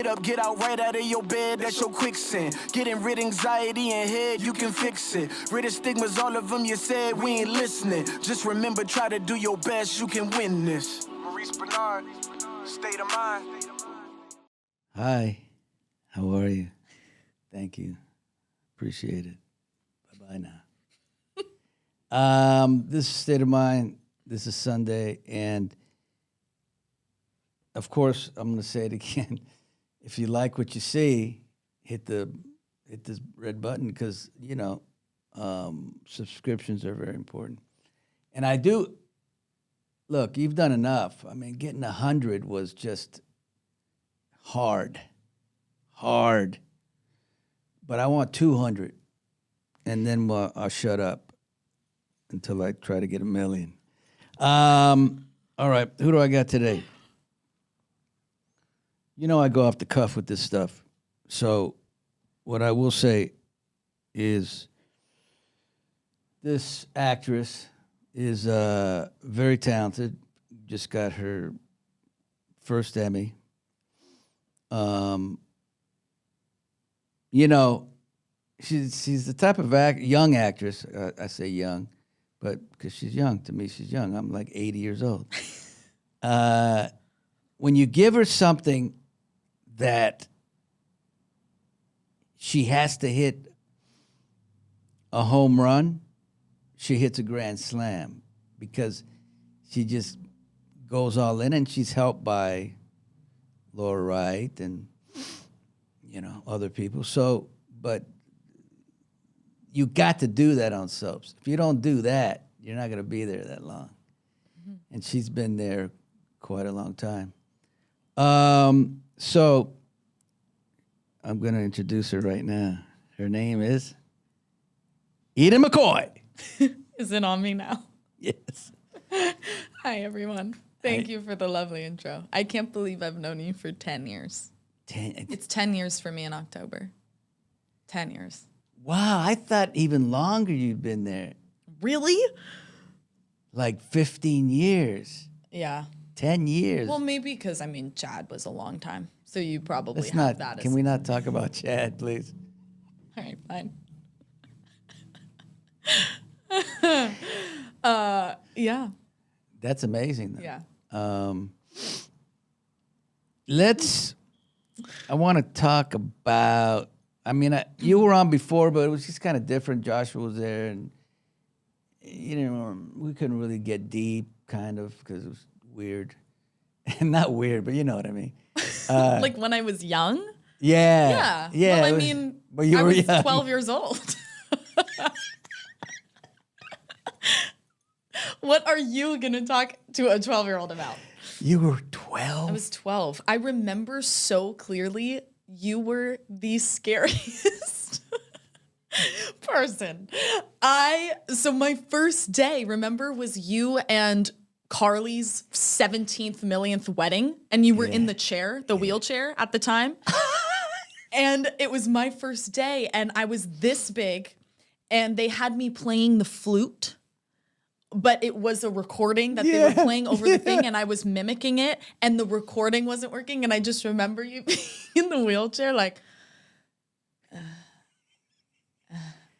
up, get out right out of your bed, that's your quicksand. Getting rid anxiety and head, you can fix it. Rid of stigmas, all of them you said, we ain't listening. Just remember, try to do your best, you can win this. Maurice Benard, State of Mind. Hi, how are you? Thank you. Appreciate it. Bye-bye now. This is State of Mind. This is Sunday, and of course, I'm going to say it again. If you like what you see, hit this red button because, you know, subscriptions are very important. And I do, look, you've done enough. I mean, getting 100 was just hard. But I want 200, and then I'll shut up until I try to get 1 million. All right, who do I got today? You know I go off the cuff with this stuff. So what I will say is this actress is very talented, just got her first Emmy. You know, she's the type of young actress. I say young, but because she's young. To me, she's young. I'm like 80 years old. When you give her something that she has to hit a home run, she hits a grand slam because she just goes all in, and she's helped by Laura Wright and, you know, other people. So, but you got to do that on soaps. If you don't do that, you're not going to be there that long. Mm-hmm. And she's been there quite a long time. So I'm going to introduce her right now. Her name is Eden McCoy. Is it on me now? Yes. Hi, everyone. Thank you for the lovely intro. I can't believe I've known you for 10 years. It's 10 years for me in October. 10 years. Wow, I thought even longer you'd been there. Really? Like 15 years. Yeah. 10 years. Well, maybe because, I mean, Chad was a long time. So you probably Let's have not, that. Can we not talk about Chad, please? All right, fine. Yeah. That's amazing, though. Yeah. I want to talk about, I mean, you were on before, but it was just kind of different. Joshua was there, and, you know, we couldn't really get deep, kind of, because it was weird. Not weird, but you know what I mean. Like when I was young? Yeah. Yeah. Well, I mean, I was young. 12 years old. What are you going to talk to a 12-year-old about? You were 12? I was 12. I remember so clearly you were the scariest person. So my first day, remember, was you and Carly's 17th millionth wedding, and you were in the chair, the wheelchair at the time. And it was my first day, and I was this big, and they had me playing the flute. But it was a recording that they were playing over the thing, and I was mimicking it, and the recording wasn't working. And I just remember you being in the wheelchair, like,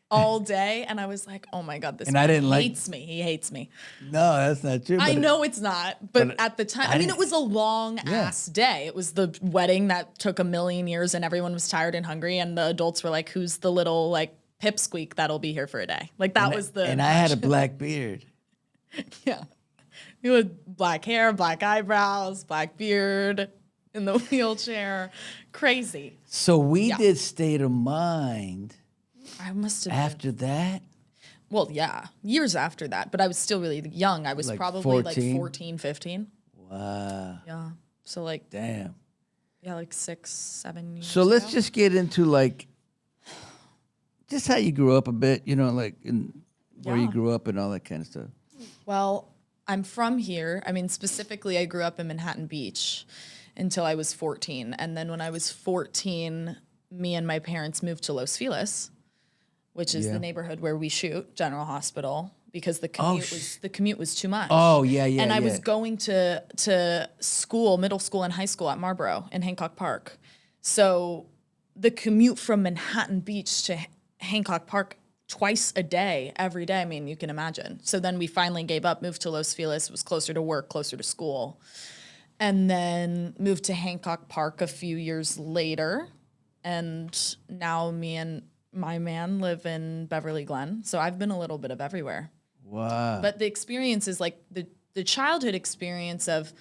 all day. And I was like, oh my God, this guy hates me. He hates me. No, that's not true. I know it's not. But at the time, I mean, it was a long ass day. It was the wedding that took 1,000,000 years, and everyone was tired and hungry. And the adults were like, who's the little, like, pipsqueak that'll be here for a day? Like, that was the. And I had a black beard. Yeah. You had black hair, black eyebrows, black beard, in the wheelchair. Crazy. So we did State of Mind. I must have after that? Well, yeah. Years after that. But I was still really young. I was like probably 14? Like 14, 15. Wow. Yeah. So like. Damn. Yeah, like 6, 7 years So let's just get into like, just how you grew up a bit, you know, like where you grew up and all that kind of stuff. Well, I'm from here. I mean, specifically, I grew up in Manhattan Beach until I was 14. And then when I was 14, me and my parents moved to Los Feliz, which is the neighborhood where we shoot, General Hospital, because the commute was too much. Oh, yeah. And I was going to school, middle school and high school at Marlboro in Hancock Park. So the commute from Manhattan Beach to Hancock Park twice a day, every day, I mean, you can imagine. So then we finally gave up, moved to Los Feliz. It was closer to work, closer to school. And then moved to Hancock Park a few years later. And now me and my man live in Beverly Glen. So I've been a little bit of everywhere. Wow. But the experience is like the childhood experience of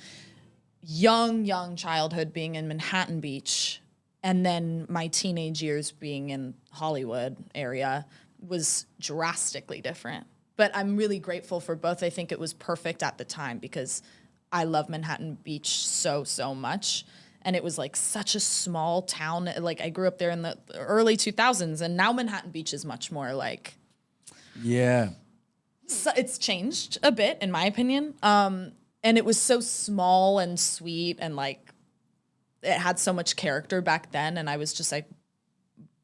young childhood being in Manhattan Beach and then my teenage years being in Hollywood area was drastically different. But I'm really grateful for both. I think it was perfect at the time because I love Manhattan Beach so much. And it was like such a small town. Like I grew up there in the early 2000s, and now Manhattan Beach is much more like. Yeah. So it's changed a bit, in my opinion. And it was so small and sweet, and like it had so much character back then. And I was just like,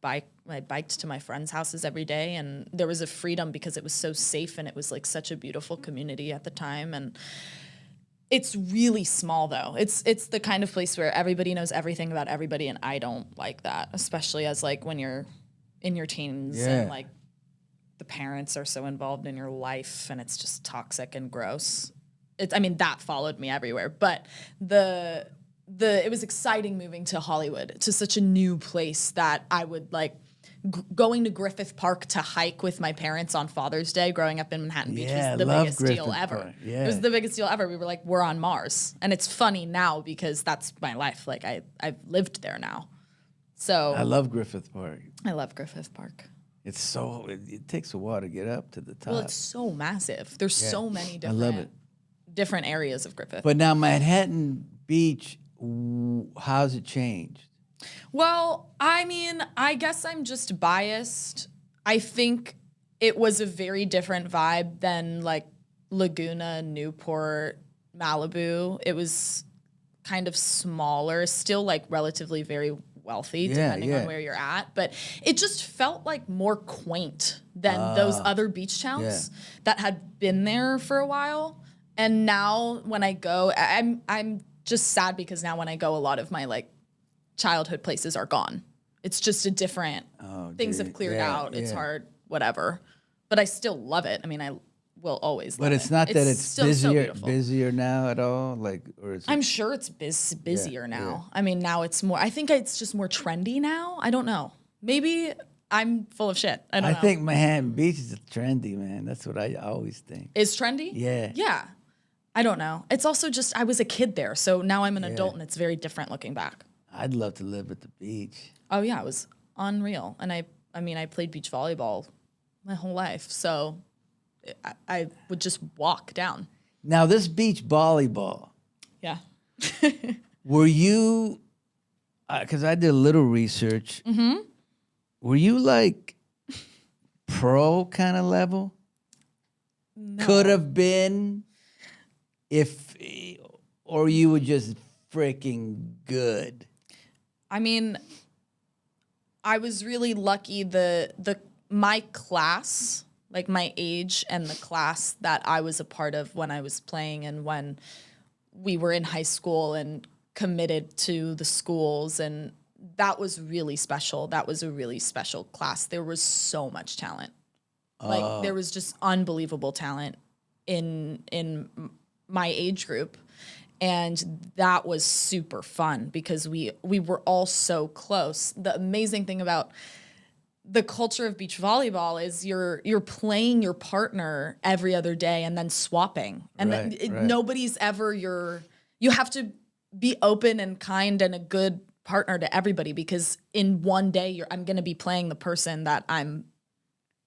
I biked to my friends' houses every day, and there was a freedom because it was so safe, and it was like such a beautiful community at the time. And it's really small though. It's the kind of place where everybody knows everything about everybody, and I don't like that, especially as like when you're in your teens and like the parents are so involved in your life and it's just toxic and gross. I mean, that followed me everywhere, but it was exciting moving to Hollywood, to such a new place that I would like going to Griffith Park to hike with my parents on Father's Day growing up in Manhattan Beach was the biggest deal ever. Park. Yeah. It was the biggest deal ever. We were like, we're on Mars. And it's funny now because that's my life. Like I've lived there now. So I love Griffith Park. I love Griffith Park. It's so, it takes a while to get up to the top. Well, it's so massive. There's so many I love it. different areas of Griffith. But now Manhattan Beach, how's it changed? Well, I mean, I guess I'm just biased. I think it was a very different vibe than like Laguna, Newport, Malibu. It was kind of smaller, still like relatively very wealthy depending on where you're at. But it just felt like more quaint than those other beach towns that had been there for a while. And now when I go, I'm just sad because now when I go, a lot of my like childhood places are gone. It's just a different, things have cleared out. It's hard, whatever. But I still love it. I mean, I will always love it. But it's not that it's still so beautiful. busier now at all? Like, or is it? I'm sure it's busier now. I mean, now it's more, I think it's just more trendy now. I don't know. Maybe I'm full of shit. I don't know. I think Manhattan Beach is trendy, man. That's what I always think. Is trendy? Yeah. Yeah. I don't know. It's also just, I was a kid there. So now I'm an adult and it's very different looking back. I'd love to live at the beach. Oh yeah, it was unreal. And I mean, I played beach volleyball my whole life. So I would just walk down. Now, this beach volleyball, Yeah. were you, because I did a little research, were you like pro kind of level? No. Could have been or you were just freaking good? I mean, I was really lucky. My class, like my age and the class that I was a part of when I was playing and when we were in high school and committed to the schools, and that was really special. That was a really special class. There was so much talent. Like there was just unbelievable talent in my age group. And that was super fun because we were all so close. The amazing thing about the culture of beach volleyball is you're playing your partner every other day and then swapping. And nobody's ever you have to be open and kind and a good partner to everybody because in one day I'm going to be playing the person that I'm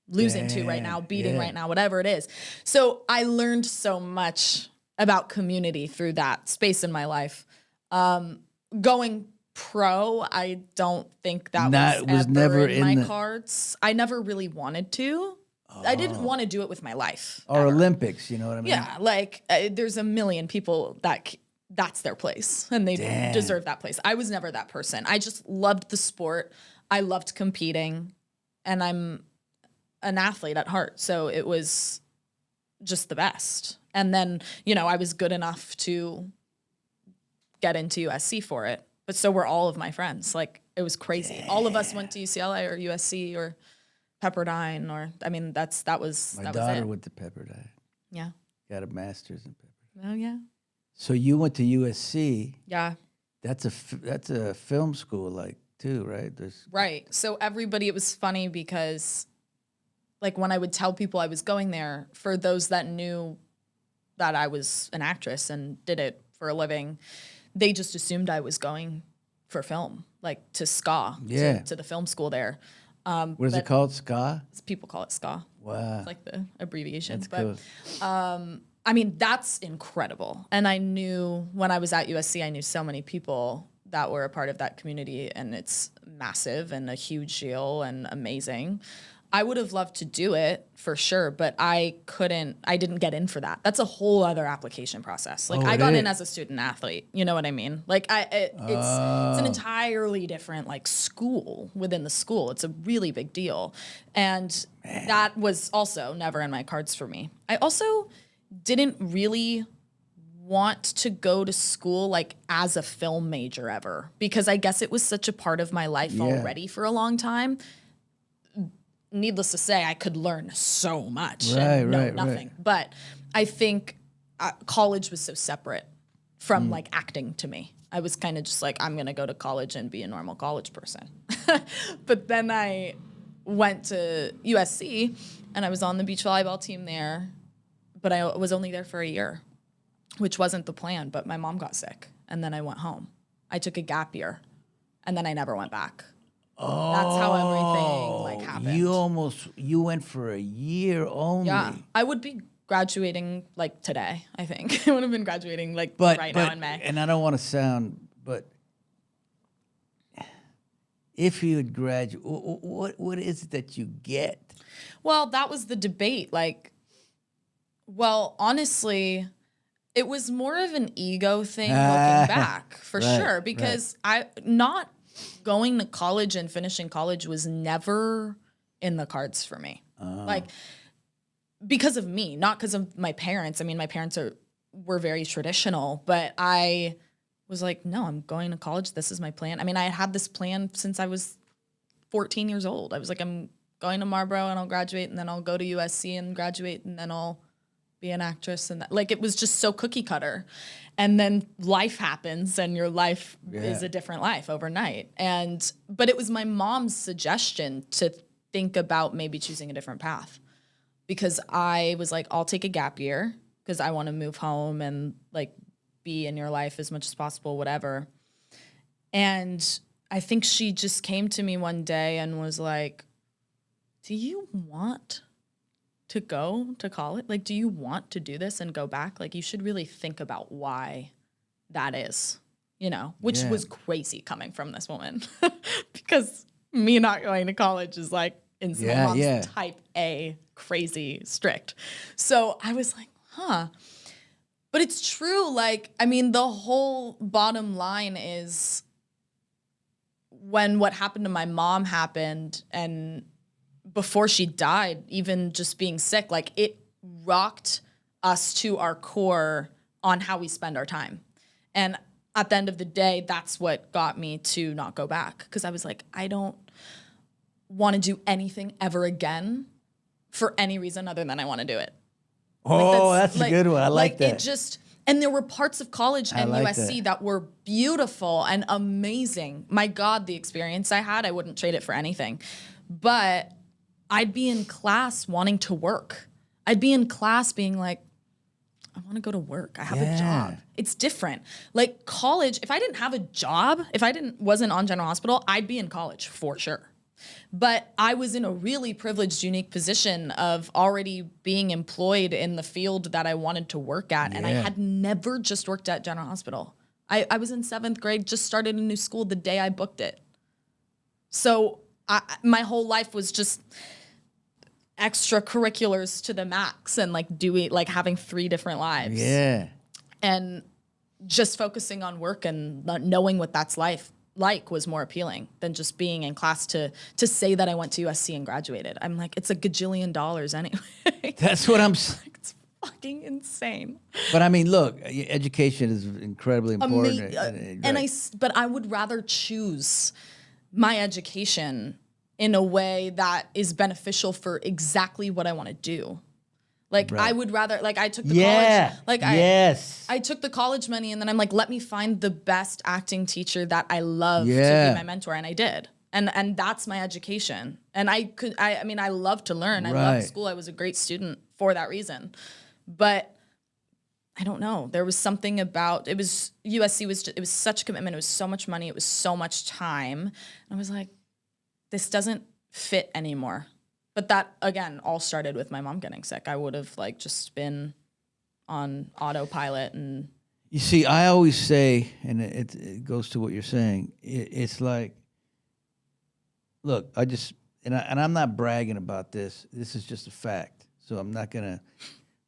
losing to right now, beating right now, whatever it is. So I learned so much about community through that space in my life. Going pro, I don't think that was ever never in my cards. I never really wanted to. I didn't want to do it with my life. Or ever. Olympics, you know what I mean? Yeah, like there's a million people that's their place and they deserve that place. I was never that person. I just loved the sport. I loved competing, and I'm an athlete at heart. So it was just the best. And then, I was good enough to get into USC for it. but so were all of my friends. Like, it was crazy. All of us went to UCLA or USC or Pepperdine, or that was My daughter went to Pepperdine. Yeah. Got a master's in Pepperdine. Oh yeah. So you went to USC. Yeah. That's a film school, like, too, right? Right. So everybody, it was funny because, like, when I would tell people I was going there, for those that knew that I was an actress and did it for a living, they just assumed I was going for film, like to SCA, to the film school there. What is it called? SCA? People call it SCA. Wow. It's like the abbreviation. That's cool. I mean, that's incredible. And I knew when I was at USC, I knew so many people that were a part of that community, and it's massive and a huge deal and amazing. I would have loved to do it for sure, but I didn't get in for that. That's a whole other application process. Like, I got in as a student athlete. You know what I mean? Like, it's an entirely different, like, school within the school. It's a really big deal. And that was also never in my cards for me. I also didn't really want to go to school, like, as a film major ever, because I guess it was such a part of my life already for a long time. Needless to say, I could learn so much and know nothing. But I think college was so separate from like acting to me. I was kind of just like, I'm going to go to college and be a normal college person. But then I went to USC and I was on the beach volleyball team there, but I was only there for a year, which wasn't the plan. But my mom got sick and then I went home. I took a gap year and then I never went back. Oh, that's how everything like happened. You went for a year only. Yeah, I would be graduating like today. I think I would have been graduating like right now in May. And I don't want to sound, but if you had graduated, what is it that you get? Well, that was the debate. Like, well, honestly, it was more of an ego thing looking back, for sure, because not going to college and finishing college was never in the cards for me. Like, because of me, not because of my parents. I mean, my parents were very traditional, but I was like, no, I'm going to college. This is my plan. I mean, I had this plan since I was 14 years old. I was like, I'm going to Marlboro and I'll graduate, and then I'll go to USC and graduate, and then I'll be an actress. And like, it was just so cookie cutter. And then life happens and your life is a different life overnight. But it was my mom's suggestion to think about maybe choosing a different path, because I was like, I'll take a gap year because I want to move home and like be in your life as much as possible, whatever. And I think she just came to me one day and was like, do you want to go to college? Like, do you want to do this and go back? Like, you should really think about why that is, you know, which was crazy coming from this woman because me not going to college is like in my mom's type A crazy strict. So I was like, huh. But it's true. Like, I mean, the whole bottom line is when what happened to my mom happened, and before she died, even just being sick, like, it rocked us to our core on how we spend our time. And at the end of the day, that's what got me to not go back, because I was like, I don't want to do anything ever again for any reason other than I want to do it. Oh, like, that's a good one. I like that. It just, and there were parts of college and USC that were beautiful and amazing. My God, the experience I had, I wouldn't trade it for anything. But I'd be in class wanting to work. I'd be in class being like, I want to go to work. I have a job. It's different. Like, college, if I didn't have a job, if I wasn't on General Hospital, I'd be in college for sure. But I was in a really privileged, unique position of already being employed in the field that I wanted to work at. And I had never just worked at General Hospital. I was in 7th grade, just started a new school the day I booked it. So my whole life was just extracurriculars to the max, and like having 3 different lives. Yeah. And just focusing on work and not knowing what that's like was more appealing than just being in class to say that I went to USC and graduated. I'm like, it's $1 gajillion anyway. That's what I'm fucking insane. But I mean, look, education is incredibly important. But I would rather choose my education in a way that is beneficial for exactly what I want to do. Like I would rather, like I took the college, like I took the college money and then I'm like, let me find the best acting teacher that I love to be my mentor, and I did. And that's my education. And I mean, I love to learn. I love school. I was a great student for that reason. But I don't know. There was something about USC it was such a commitment. It was so much money. It was so much time. And I was like, this doesn't fit anymore. But that, again, all started with my mom getting sick. I would have like just been on autopilot. And you see, I always say, and it goes to what you're saying. It's like, look, and I'm not bragging about this. This is just a fact. So I'm not gonna.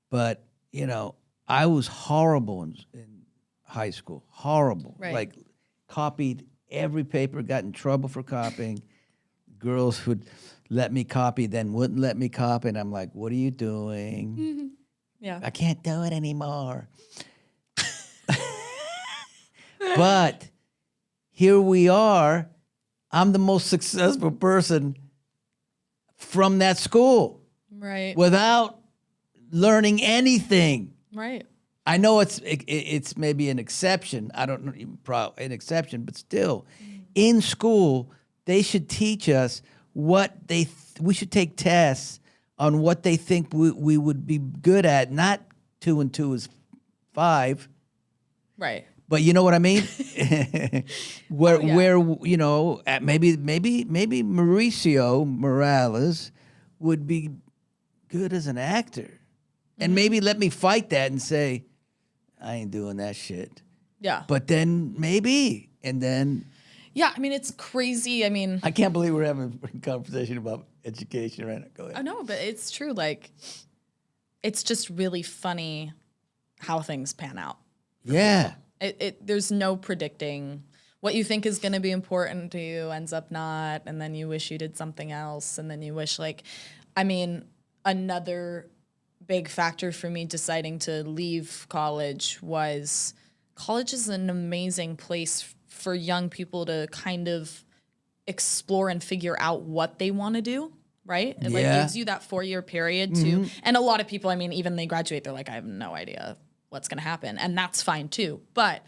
But you know, I was horrible in high school. Horrible. Right. Like, copied every paper. Got in trouble for copying. Girls would let me copy, then wouldn't let me copy, and I'm like, "What are you doing? Mm-hmm. Yeah, I can't do it anymore." But here we are. I'm the most successful person from that school, right, without learning anything. right. I know it's maybe an exception. I don't know, an exception, but still, in school, they should teach us what we should take tests on what they think we would be good at. Not 2 and 2 is 5. Right. But you know what I mean? where you know, maybe Mauricio Morales would be good as an actor. And maybe let me fight that and say, I ain't doing that shit. Yeah. But then maybe, and then... Yeah, I mean, it's crazy. I mean... I can't believe we're having a conversation about education right now. Go ahead. I know, but it's true. Like, it's just really funny how things pan out. Yeah. There's no predicting. What you think is going to be important to you ends up not, and then you wish you did something else, and then you wish, like... I mean, another big factor for me deciding to leave college was college is an amazing place for young people to kind of explore and figure out what they want to do, right? It like gives you that 4-year period to, and a lot of people, I mean, even they graduate, they're like, I have no idea what's going to happen. And that's fine too. But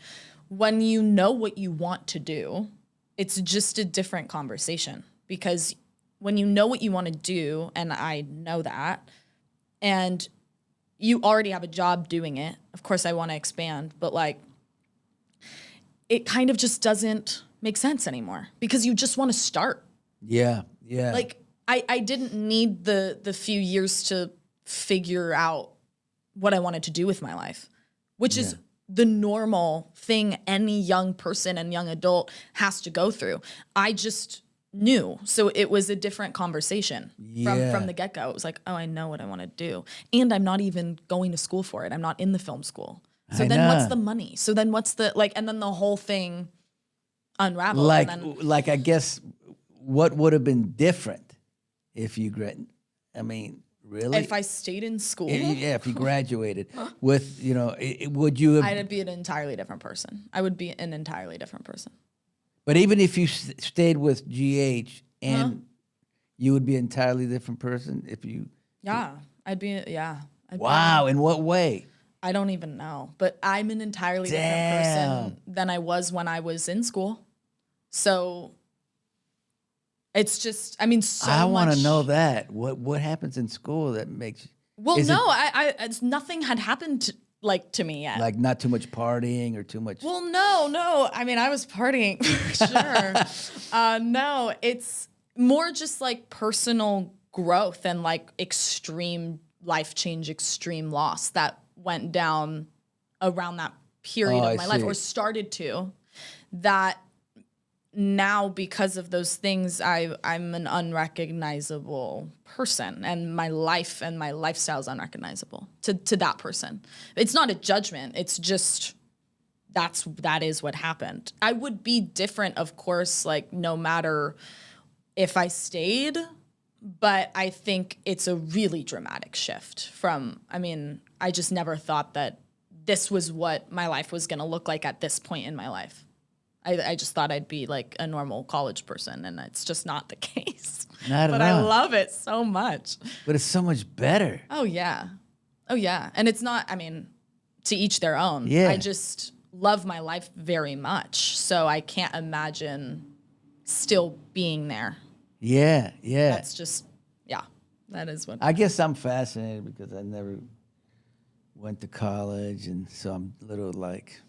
when you know what you want to do, it's just a different conversation, because when you know what you want to do, and I know that, and you already have a job doing it, of course I want to expand, but like, it kind of just doesn't make sense anymore because you just want to start. Yeah, yeah. Like, I didn't need the few years to figure out what I wanted to do with my life, which is the normal thing any young person and young adult has to go through. I just knew. So it was a different conversation from the get-go. It was like, oh, I know what I want to do. And I'm not even going to school for it. I'm not in the film school. So then what's the money? So then what's the, like, and then the whole thing unraveled. Like I guess what would have been different if you I mean, really? If I stayed in school? Yeah, if you graduated with, you know, would you have... I'd be an entirely different person. I would be an entirely different person. But even if you stayed with GH, and you would be an entirely different person if you... Yeah, I'd be, Wow, in what way? I don't even know. But I'm an entirely different person than I was when I was in school. So it's just, I mean, I want to know that. What happens in school that makes... Well, nothing had happened to me yet. Like not too much partying or too much... Well, no. I mean, I was partying for sure. No, it's more just like personal growth and like extreme life change, extreme loss that went down around that period of my life, or started to, that now because of those things, I'm an unrecognizable person, and my life and my lifestyle is unrecognizable to that person. It's not a judgment. It's just that is what happened. I would be different, of course, like no matter if I stayed, but I think it's a really dramatic shift from, I mean, I just never thought that this was what my life was going to look like at this point in my life. I just thought I'd be like a normal college person, and it's just not the case. Not but at I all. love it so much. But it's so much better. Oh, yeah. Oh, yeah. And it's not, I mean, to each their own. Yeah. I just love my life very much. So I can't imagine still being there. Yeah, yeah. That's just, yeah, that is what. I guess I'm fascinated because I never went to college, and so I'm a little like,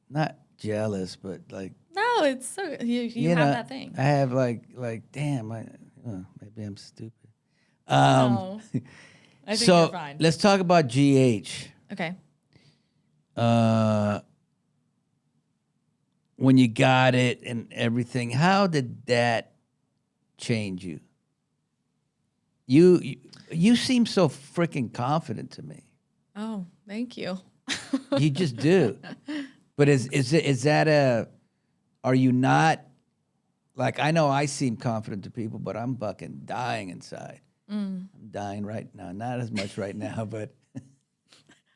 not jealous, but like, No, it's so, you have know, that thing. I have like, damn, maybe I'm stupid. No, I think So you're fine. let's talk about GH. Okay. When you got it and everything, how did that change you? You seem so freaking confident to me. Oh, thank you. You just do. But is that are you not, like, I know I seem confident to people, but I'm fucking dying inside. I'm dying right now. Not as much right now, but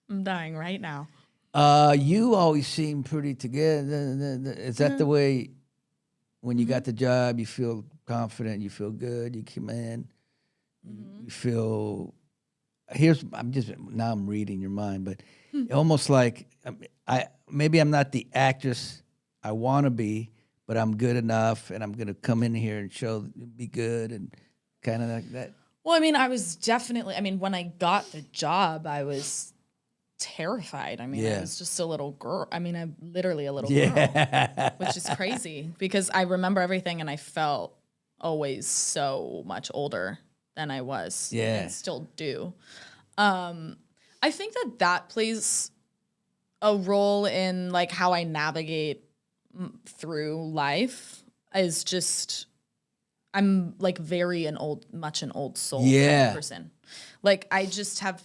I'm dying right now. you always seem pretty together. Is that the way when you got the job, you feel confident, you feel good, you come in, you feel, I'm reading your mind, but almost like maybe I'm not the actress I want to be, but I'm good enough, and I'm going to come in here and be good and kind of like that. Well, I mean, when I got the job, I was terrified. I mean, I was just a little girl. I mean, I'm literally a little girl, which is crazy because I remember everything and I felt always so much older than I was. Yeah. And still do. I think that plays a role in like how I navigate through life is just, I'm like much an old soul kind of person. Like I just have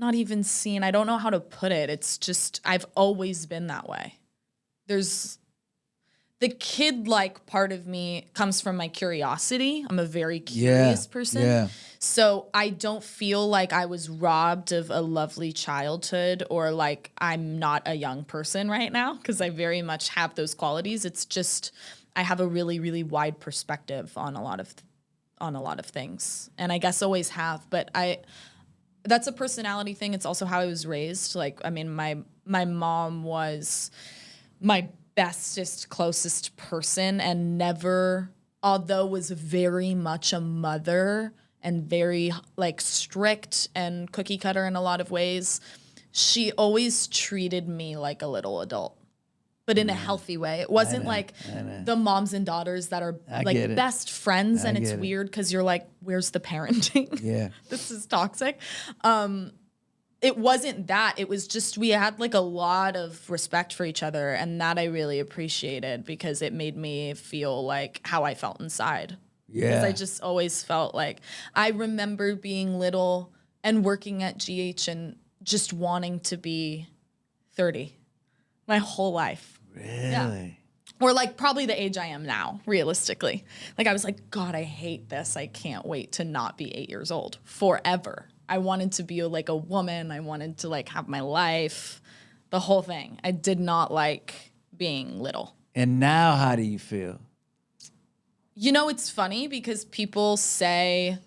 I don't know how to put it. It's just, I've always been that way. There's the kid-like part of me comes from my curiosity. I'm a very curious person. Yeah. So I don't feel like I was robbed of a lovely childhood or like I'm not a young person right now because I very much have those qualities. It's just I have a really, really wide perspective on a lot of things. And I guess always have, but that's a personality thing. It's also how I was raised. Like, I mean, my mom was my bestest, closest person and although was very much a mother and very like strict and cookie cutter in a lot of ways, she always treated me like a little adult, but in a healthy way. It wasn't like the moms and daughters that are like best friends and it's weird because you're like, where's the parenting? Yeah. This is toxic. It wasn't that. It was just we had like a lot of respect for each other, and that I really appreciated because it made me feel like how I felt inside. Yeah. Because I just always felt like I remember being little and working at GH and just wanting to be 30 my whole life. Really? Yeah. Or like probably the age I am now, realistically. Like I was like, God, I hate this. I can't wait to not be 8 years old forever. I wanted to be like a woman. I wanted to like have my life, the whole thing. I did not like being little. And now how do you feel? You know, it's funny because people say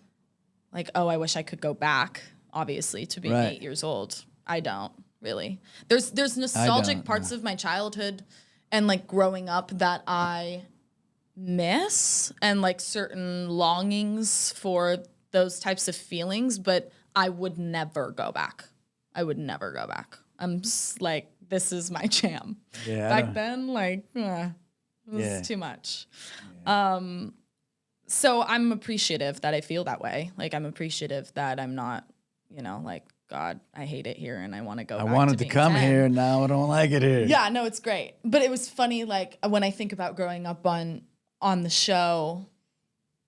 like, oh, I wish I could go back, obviously, to being 8 years old. I don't really. There's nostalgic parts of my childhood and like growing up that I miss and like certain longings for those types of feelings, but I would never go back. I would never go back. I'm just like, this is my jam. Yeah. Back then, like, it was too much. So I'm appreciative that I feel that way. Like, I'm appreciative that I'm not, like, God, I hate it here and I want to go back. I wanted to being come 10. here and now I don't like it here. Yeah, no, it's great. But it was funny, like, when I think about growing up on the show,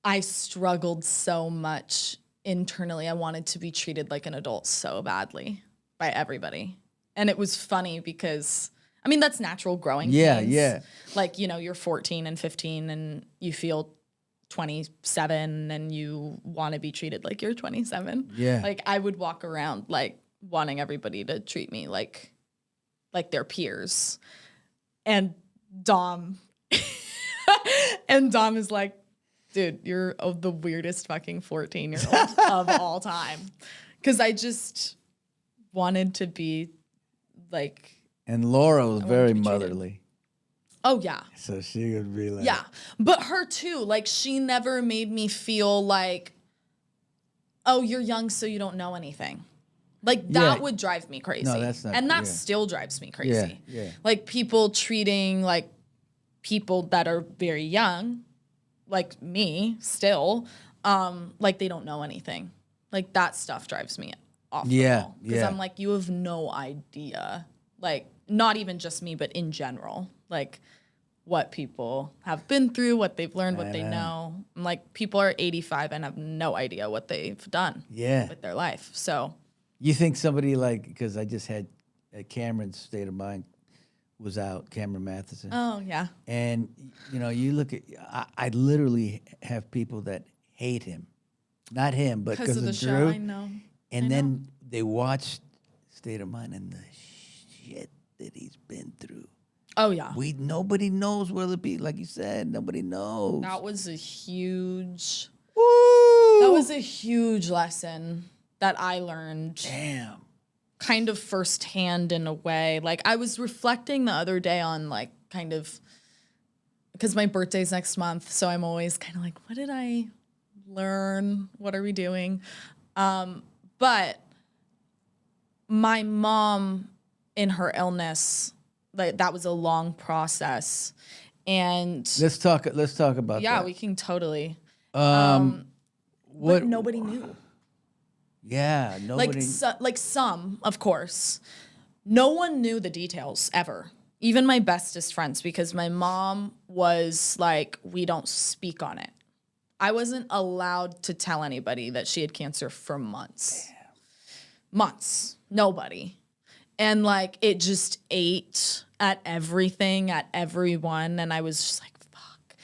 I struggled so much internally. I wanted to be treated like an adult so badly by everybody. And it was funny because I mean, that's natural growing Yeah, pains. yeah. Like, you know, you're 14 and 15 and you feel 27 and you want to be treated like you're 27. Yeah. Like, I would walk around like wanting everybody to treat me like their peers. And Dom is like, dude, you're the weirdest fucking 14-year-old of all time. Because I just wanted to be like. And Laura was very to be treated. motherly. Oh, yeah. So she would be like. Yeah. But her too. Like, she never made me feel like, oh, you're young, so you don't know anything. Like, that would drive me crazy. No, that's not. And that still drives me crazy. Yeah. Like, people treating like people that are very young, like me still, like they don't know anything. Like, that stuff drives me off the wall. Because I'm like, you have no idea. Like, not even just me, but in general. Like, what people have been through, what they've learned, what they know. I'm like, people are 85 and have no idea what they've done with their life. So... You think somebody like, because I just had Cameron's State of Mind was out, Cameron Matheson. Oh, yeah. And, you know, you look at, I literally have people that hate him. Not him, but because of the Drew. show, I know. And then they watch State of Mind and the shit that he's been through. Oh, yeah. Nobody knows where to be. Like you said, nobody knows. That was a huge... Woo! That was a huge lesson that I learned. Damn. Kind of firsthand in a way. Like, I was reflecting the other day on, like, kind of, because my birthday's next month, so I'm always kind of like, what did I learn? What are we doing? But my mom, in her illness, like, that was a long process. And Let's talk about that. yeah, we can totally. What? But nobody knew. Yeah, nobody. Like some, of course. No one knew the details ever. Even my bestest friends, because my mom was like, we don't speak on it. I wasn't allowed to tell anybody that she had cancer for months. Damn. Months. Nobody. And like, it just ate at everything, at everyone. And I was just like, fuck.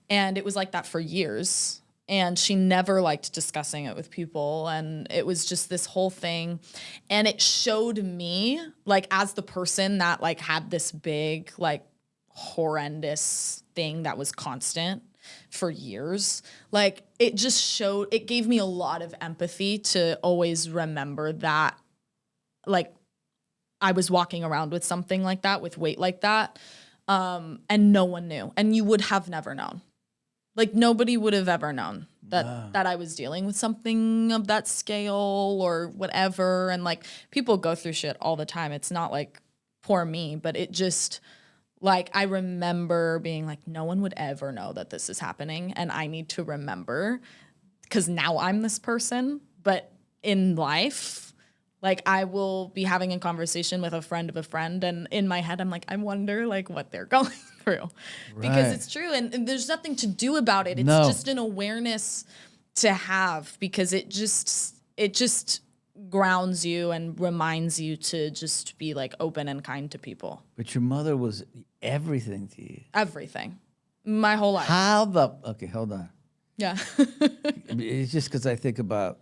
And it was like that for years. And she never liked discussing it with people. And it was just this whole thing. And it showed me, like, as the person that, like, had this big, like, horrendous thing that was constant for years, like, it just showed, it gave me a lot of empathy to always remember that, like, I was walking around with something like that, with weight like that, and no one knew. And you would have never known. Like, nobody would have ever known that I was dealing with something of that scale or whatever. And, like, people go through shit all the time. It's not, like, poor me, but it just, like, I remember being like, no one would ever know that this is happening. And I need to remember, because now I'm this person. But in life, like, I will be having a conversation with a friend of a friend, and in my head, I'm like, I wonder, like, what they're going through. Because it's true, and there's nothing to do about it. It's just an awareness to have, because it just grounds you and reminds you to just be, like, open and kind to people. But your mother was everything to you. Everything. My whole life. Okay, hold on. Yeah. It's just because I think about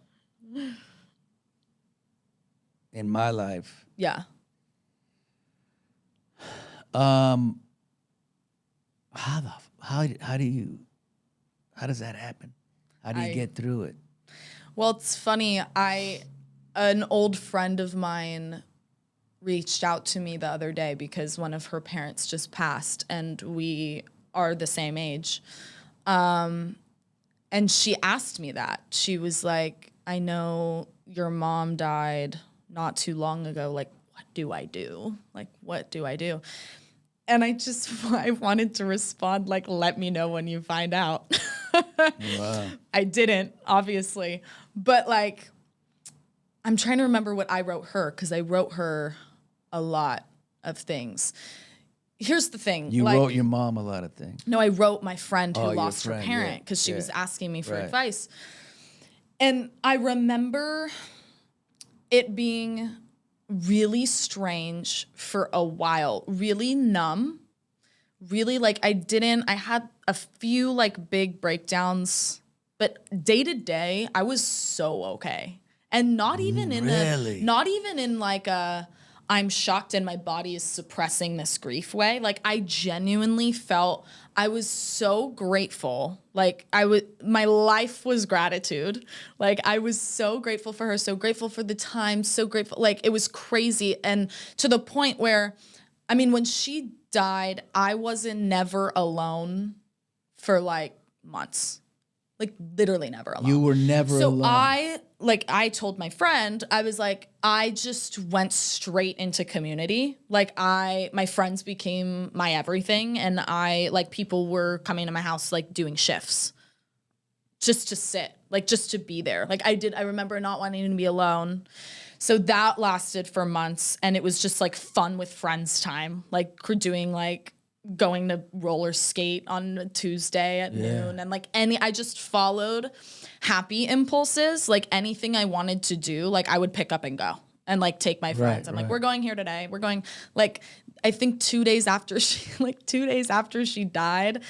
in my life. Yeah. How does that happen? How do you get through it? Well, it's funny. An old friend of mine reached out to me the other day because one of her parents just passed, and we are the same age. And she asked me that. She was like, I know your mom died not too long ago. Like, what do I do? Like, what do I do? And I wanted to respond, like, let me know when you find out. Wow. I didn't, obviously. But, like, I'm trying to remember what I wrote her, because I wrote her a lot of things. Here's the thing. You wrote your mom a lot of things. No, I wrote my friend who lost her friend, parent because she was asking me for Right. advice. And I remember it being really strange for a while, really numb, really like I had a few like big breakdowns, but day to day, I was so okay. And not even in like a I'm shocked and my body is suppressing this grief way. Like I genuinely felt I was so grateful. Like my life was gratitude. Like I was so grateful for her, so grateful for the time, so grateful. Like it was crazy. And to the point where, I mean, when she died, I wasn't never alone for like months. Like literally never alone. You were never alone. So I told my friend, I was like, I just went straight into community. Like my friends became my everything. And people were coming to my house, like doing shifts just to sit, like just to be there. Like I remember not wanting to be alone. So that lasted for months. And it was just like fun with friends time. Like we're doing like going to roller skate on a Tuesday at noon, and like I just followed happy impulses. Like anything I wanted to do, like I would pick up and go and like take my friends. I'm like, we're going here today. We're going, like, I think 2 days after she died,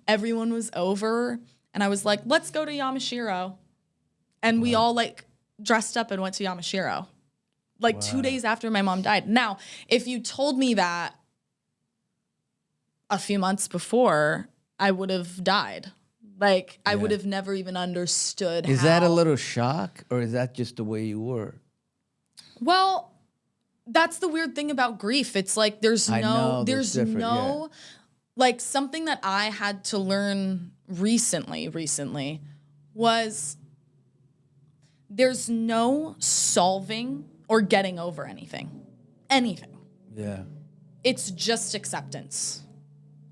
everyone was over and I was like, let's go to Yamashiro. And we all like dressed up and went to Yamashiro like 2 days after my mom died. Now, if you told me that a few months before, I would have died. Like I would have never even understood. Is that a little shock, or is that just the way you were? Well, that's the weird thing about grief. It's like there's no like something that I had to learn recently was there's no solving or getting over anything. Yeah. It's just acceptance.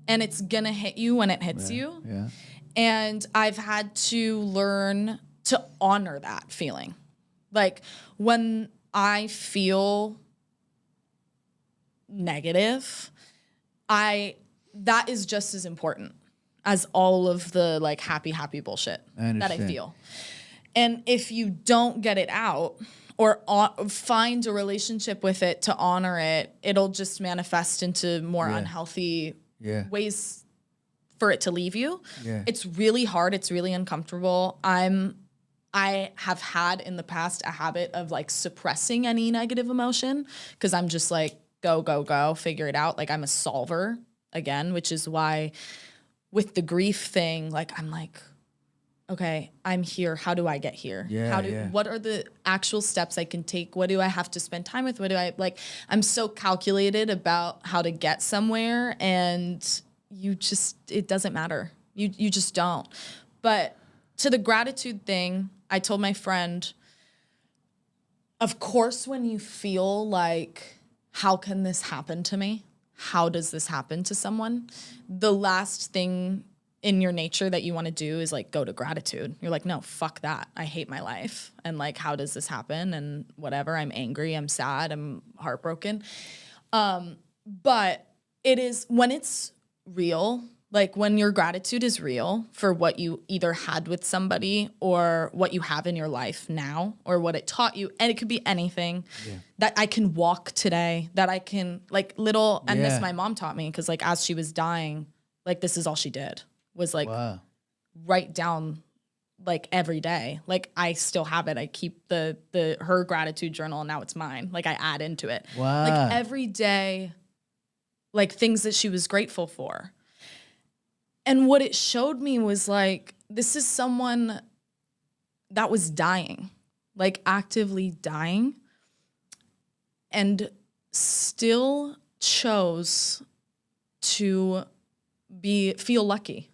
And it's gonna hit you when it hits you. Yeah. And I've had to learn to honor that feeling. Like when I feel negative, that is just as important as all of the like happy bullshit that I feel. And if you don't get it out or find a relationship with it to honor it, it'll just manifest into more unhealthy ways for it to leave you. Yeah. It's really hard. It's really uncomfortable. I have had in the past a habit of like suppressing any negative emotion because I'm just like, go, figure it out. Like I'm a solver again, which is why with the grief thing, like I'm like, okay, I'm here. How do I get here? What are the actual steps I can take? What do I have to spend time with? I'm so calculated about how to get somewhere, and it doesn't matter. You just don't. But to the gratitude thing, I told my friend, of course, when you feel like, how can this happen to me? How does this happen to someone? The last thing in your nature that you want to do is like go to gratitude. You're like, no, fuck that. I hate my life. And like, how does this happen? And whatever, I'm angry, I'm sad, I'm heartbroken. But it is when it's real, like when your gratitude is real for what you either had with somebody or what you have in your life now or what it taught you. And it could be anything that I can walk today, that I can this my mom taught me. Cause like as she was dying, like this is all she did. Was like write down like every day. Like I still have it. I keep her gratitude journal and now it's mine. Like I add into it. Wow. Like every day, like things that she was grateful for. And what it showed me was like, this is someone that was dying, like actively dying, and still chose to feel lucky.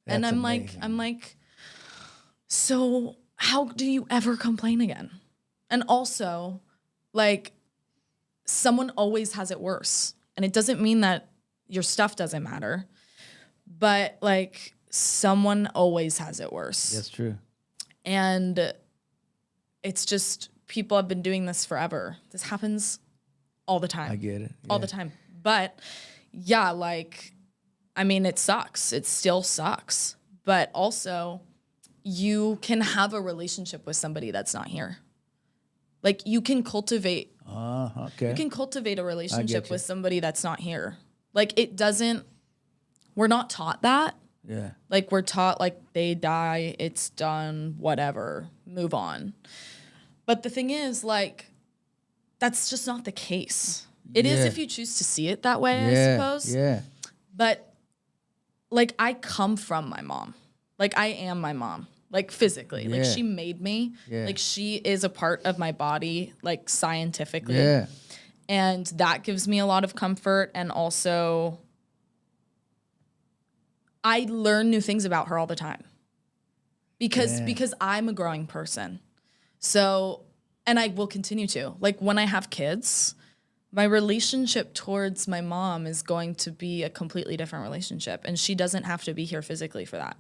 And I'm like, so how do you ever complain again? And also, like, someone always has it worse. And it doesn't mean that your stuff doesn't matter, but like someone always has it worse. That's true. And it's just, people have been doing this forever. This happens all the time. I get it. All the time. But yeah, like, I mean, it sucks. It still sucks. But also, you can have a relationship with somebody that's not here. Like you can cultivate Okay. you can cultivate a relationship you. with somebody that's not here. Like we're not taught that. Yeah. Like we're taught like they die, it's done, whatever, move on. But the thing is like that's just not the case. It is Yeah. if you choose to see it that way, I Yeah. suppose. Yeah. But like I come from my mom. Like I am my mom. Like physically. Like Yeah. she made me. Yeah. Like she is a part of my body, like scientifically. Yeah. And that gives me a lot of comfort. And also I learn new things about her all the time. Because I'm a growing person. So, and I will continue to. Like when I have kids, my relationship towards my mom is going to be a completely different relationship. And she doesn't have to be here physically for that.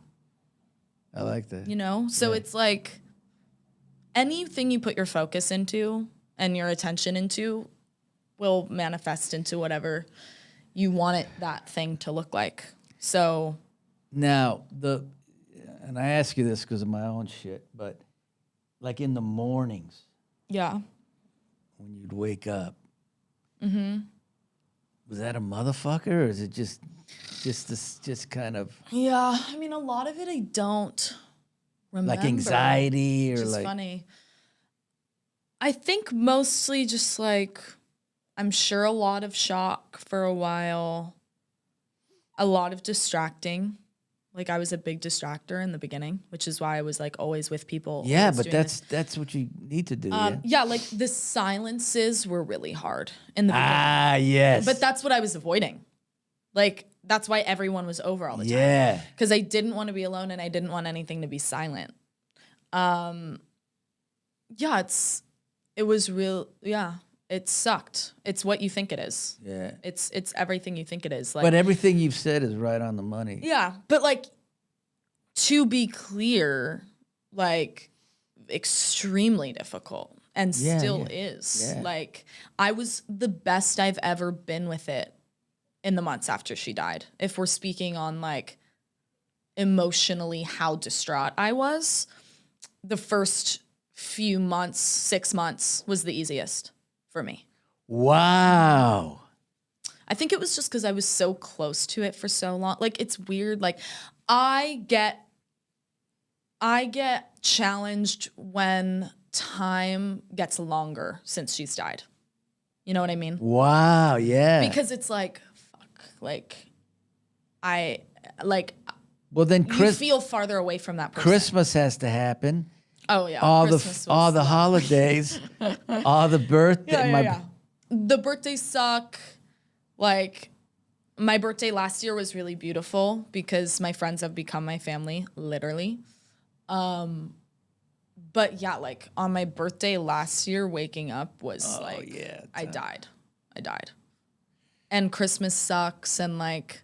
I like that. You know? So it's like anything you put your focus into and your attention into will manifest into whatever you want that thing to look like. So Now, and I ask you this because of my own shit, but like in the mornings yeah. when you'd wake up, was that a motherfucker or is it just kind of Yeah. I mean, a lot of it I don't remember. like anxiety or Which is like funny. I think mostly just like, I'm sure a lot of shock for a while, a lot of distracting. Like I was a big distractor in the beginning, which is why I was like always with people. yeah, always but doing this. that's what you need to do. Yeah, like the silences were really hard in the beginning. Ah, yes. But that's what I was avoiding. Like that's why everyone was over all the time. yeah. Because I didn't want to be alone and I didn't want anything to be silent. Yeah, it was real. Yeah, it sucked. It's what you think it is. Yeah. It's everything you think it is. Like, But everything you've said is right on the money. yeah, but like to be clear, like extremely difficult and Yeah, still yeah, is. yeah. Like I was the best I've ever been with it in the months after she died. If we're speaking on like emotionally how distraught I was, the first few months, 6 months was the easiest for me. Wow. I think it was just because I was so close to it for so long. Like it's weird. Like I get challenged when time gets longer since she's died. You know what I mean? Wow, yeah. Because it's like, fuck, like well then you feel farther away from that person. Christmas has to happen. Oh yeah, All Christmas the was- holidays, all the birthday. Yeah. The birthdays suck. Like my birthday last year was really beautiful because my friends have become my family, literally. But yeah, like on my birthday last year, waking up was yeah, I died. And Christmas sucks and like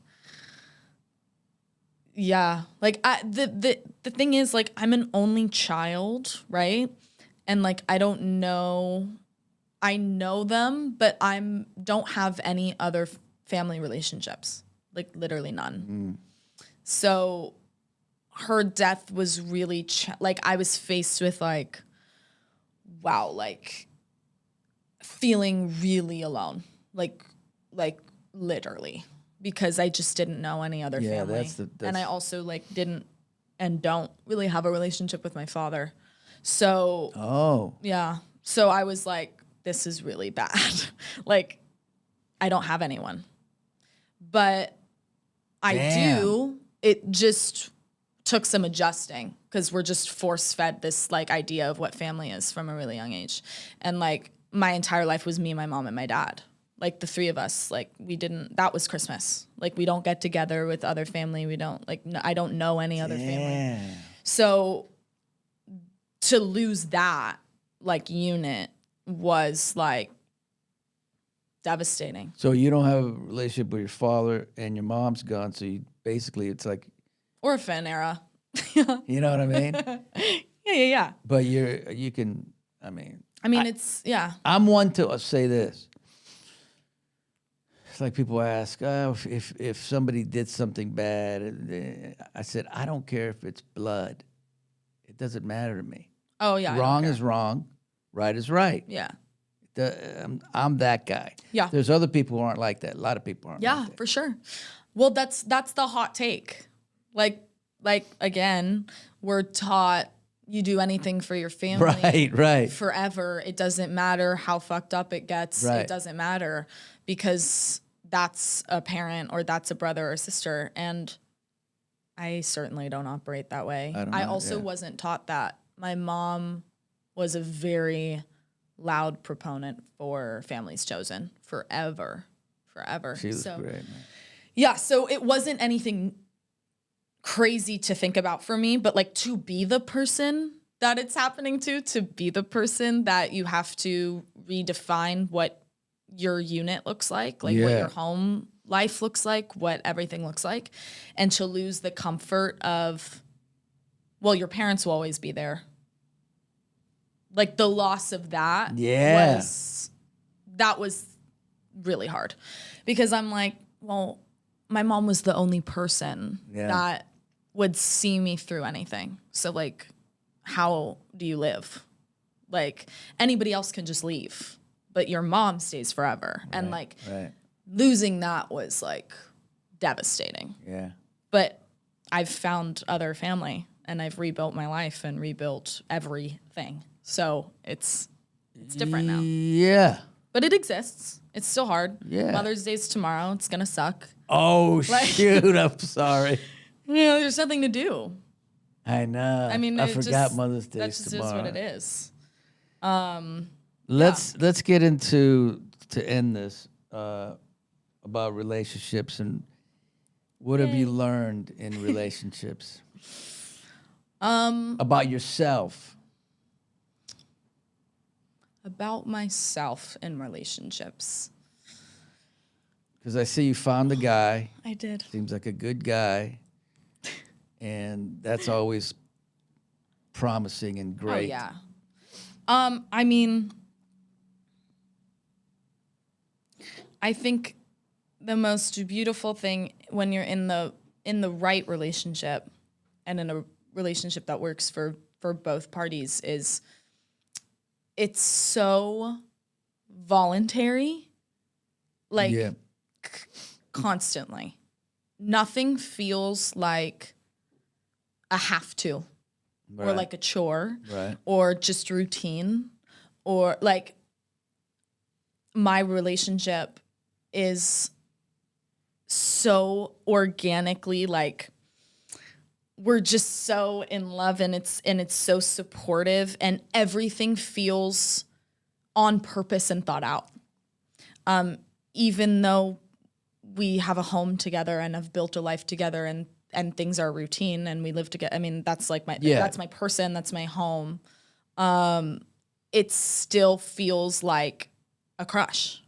yeah, like the thing is like I'm an only child, right? And like I don't know, I know them, but don't have any other family relationships, like literally none. So her death was really like I was faced with like, wow, like feeling really alone, like literally. Because I just didn't know any other family. That's and I also like didn't and don't really have a relationship with my father. So yeah. So I was like, this is really bad. Like I don't have anyone. But I do. It just took some adjusting because we're just force-fed this like idea of what family is from a really young age. And like my entire life was me, my mom, and my dad. Like the three of us, like that was Christmas. Like we don't get together with other family. We don't I don't know any other family. So to lose that like unit was like devastating. So you don't have a relationship with your father and your mom's gone. So you basically, it's like Orphan era. you know what I mean? Yeah. But you can. I mean, it's yeah. I'm one to say this. It's like people ask, oh, if somebody did something bad, I said, I don't care if it's blood. It doesn't matter to me. Oh yeah. Wrong is wrong. right is right. Yeah. I'm that guy. Yeah. There's other people who aren't like that. A lot of people aren't Yeah, like that. for sure. Well, that's the hot take. Like again, we're taught you do anything for your family. Right. Forever. It doesn't matter how fucked up it gets. Right. It doesn't matter because that's a parent or that's a brother or sister. And I certainly don't operate that way. I also wasn't taught that. My mom was a very loud proponent for Families Chosen forever. She was great, man. Yeah, so it wasn't anything crazy to think about for me, but like to be the person that it's happening to be the person that you have to redefine what your unit looks like what your home life looks like, what everything looks like, and to lose the comfort of, well, your parents will always be there. Like the loss of that was really hard because I'm like, well, my mom was the only person that would see me through anything. So like, how do you live? Like anybody else can just leave, but your mom stays forever. And like losing that was like devastating. Yeah. But I've found other family and I've rebuilt my life and rebuilt everything. So it's different now. Yeah. But it exists. It's still hard. Yeah. Mother's Day's tomorrow. It's going to suck. Oh, shoot. I'm sorry. There's nothing to do. I know. I mean, I forgot Mother's Day tomorrow. That just is what it is. Let's get into, to end this, about relationships and what have you learned in relationships? About yourself. About myself in relationships. Because I see you found a guy. I did. Seems like a good guy. And that's always promising and great. Oh, yeah. I mean, I think the most beautiful thing when you're in the right relationship and in a relationship that works for both parties is it's so voluntary, like constantly. Nothing feels like a have to or like a chore or just routine or like my relationship is so organically like we're just so in love and it's so supportive and everything feels on purpose and thought out. Even though we have a home together and have built a life together and things are routine and we live together. I mean, that's like that's my person, that's my home. It still feels like a crush.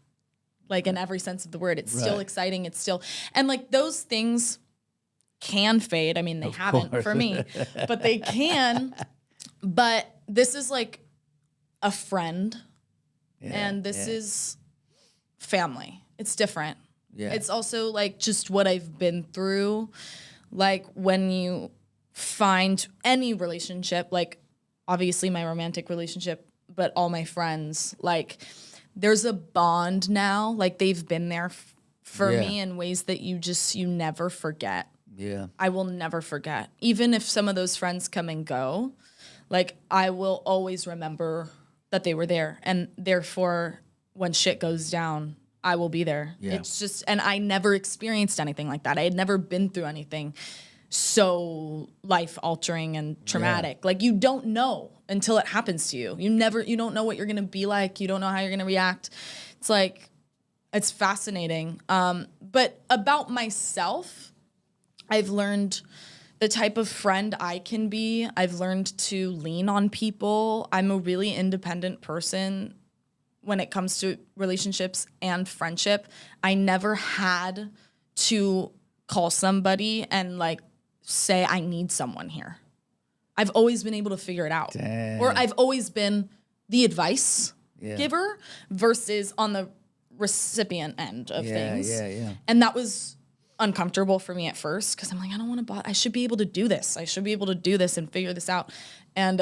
Like in every sense of the word. It's still exciting. It's still, and like those things can fade. I mean, they haven't for me, but they can. But this is like a friend and this is family. It's different. Yeah. It's also like just what I've been through. Like when you find any relationship, like obviously my romantic relationship, but all my friends, like there's a bond now. Like they've been there for me in ways that you never forget. Yeah. I will never forget. Even if some of those friends come and go, like I will always remember that they were there. And therefore, when shit goes down, I will be there. Yeah. It's just, and I never experienced anything like that. I had never been through anything so life altering and traumatic. Like you don't know until it happens to you. You don't know what you're going to be like. You don't know how you're going to react. It's like, it's fascinating. But about myself, I've learned the type of friend I can be. I've learned to lean on people. I'm a really independent person when it comes to relationships and friendship. I never had to call somebody and like say, I need someone here. I've always been able to figure it out. Damn. Or I've always been the advice giver versus on the recipient end of things. And that was uncomfortable for me at first because I'm like, I don't want to I should be able to do this. I should be able to do this and figure this out. And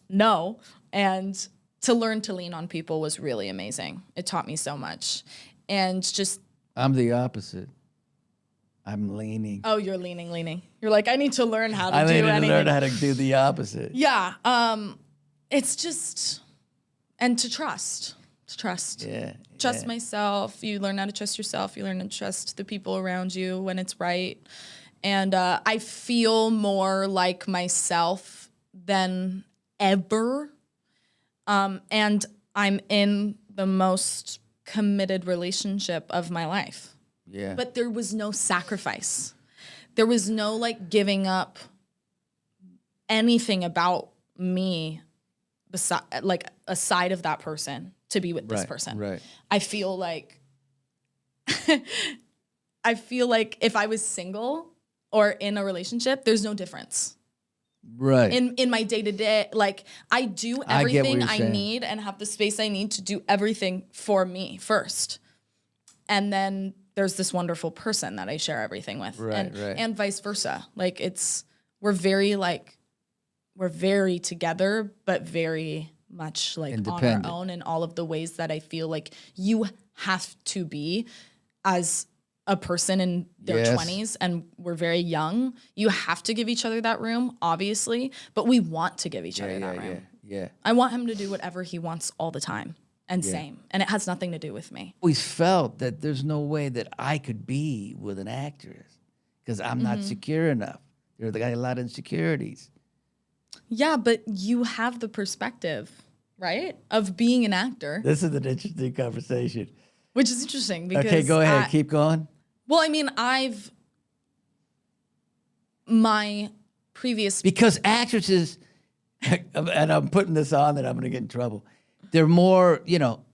no. And to learn to lean on people was really amazing. It taught me so much. And just, I'm the opposite. I'm leaning. oh, you're leaning. You're like, I need to learn how to I do need to anything. learn how to do the opposite. Yeah. It's just, and to trust. Yeah. Trust myself. You learn how to trust yourself. You learn to trust the people around you when it's right. And I feel more like myself than ever. And I'm in the most committed relationship of my life. Yeah. But there was no sacrifice. There was no like giving up anything about me beside, like aside of that person to be with this person. Right. I feel like if I was single or in a relationship, there's no difference. Right. In my day-to-day, like I do I get what everything you're I saying. need and have the space I need to do everything for me first. And then there's this wonderful person that I share everything with. Right. And vice versa. Like we're very together, but very much like on Independent. our own in all of the ways that I feel like you have to be as a person in their Yes. 20s, and we're very young. You have to give each other that room, obviously, but we want to give each other that room. Yeah. I want him to do whatever he wants all the time, and same. And it has nothing to do with me. Always felt that there's no way that I could be with an actress because I'm not secure enough. There's got a lot of insecurities. Yeah, but you have the perspective, right, of being an actor, This is an interesting conversation. which is interesting because Okay, go ahead. Keep going. well, I mean, my previous Because actresses, and I'm putting this on that I'm going to get in trouble. They're more,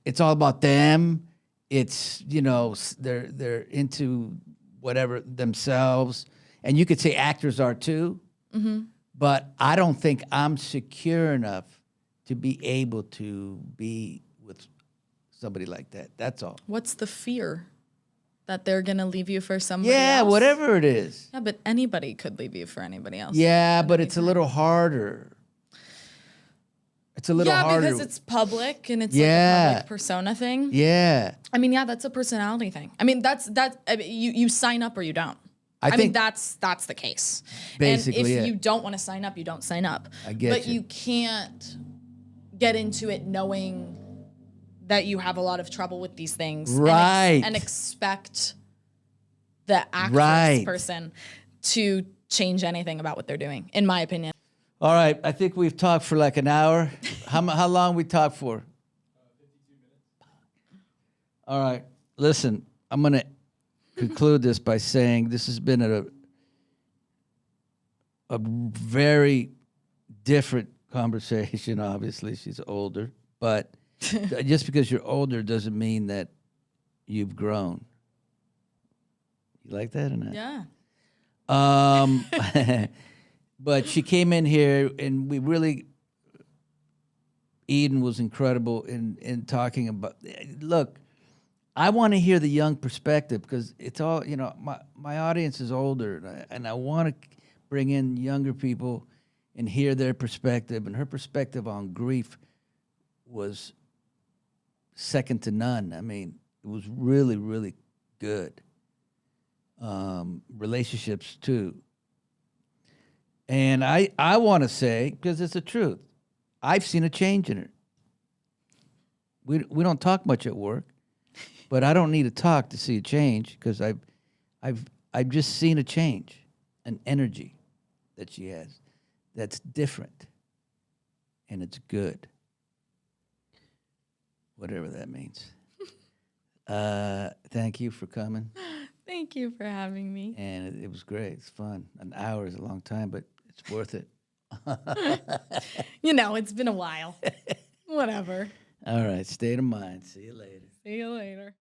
it's all about them. It's, they're into whatever themselves. And you could say actors are too. Mm-hmm. But I don't think I'm secure enough to be able to be with somebody like that. That's all. What's the fear? That they're going to leave you for somebody Yeah, else? whatever it is. Yeah, but anybody could leave you for anybody else. Yeah, but it's a little harder. It's a little harder. because it's public and it's Yeah. like a public persona thing. Yeah. I mean, yeah, that's a personality thing. I mean, you sign up or you don't. I mean, think that's the case. Basically, and if yeah. you don't want to sign up, you don't sign up. I get But you. you can't get into it knowing that you have a lot of trouble with these things. Right. And expect the actress Right. person to change anything about what they're doing, in my opinion. All right. I think we've talked for like an hour. How long we talked for? 52 minutes. All right. Listen, I'm going to conclude this by saying this has been a very different conversation. Obviously, she's older, but just because you're older doesn't mean that you've grown. You like that or not? Yeah. But she came in here, and Eden was incredible in talking about. Look, I want to hear the young perspective because it's all my audience is older, and I want to bring in younger people and hear their perspective. And her perspective on grief was second to none. I mean, it was really, really good. Relationships too. And I want to say, because it's the truth, I've seen a change in her. We don't talk much at work, but I don't need to talk to see a change because I've just seen a change, an energy that she has that's different, and it's good. Whatever that means. Thank you for coming. Thank you for having me. And it was great. It's fun. An hour is a long time, but it's worth it. It's been a while. Whatever. All right. State of mind. See you later. See you later.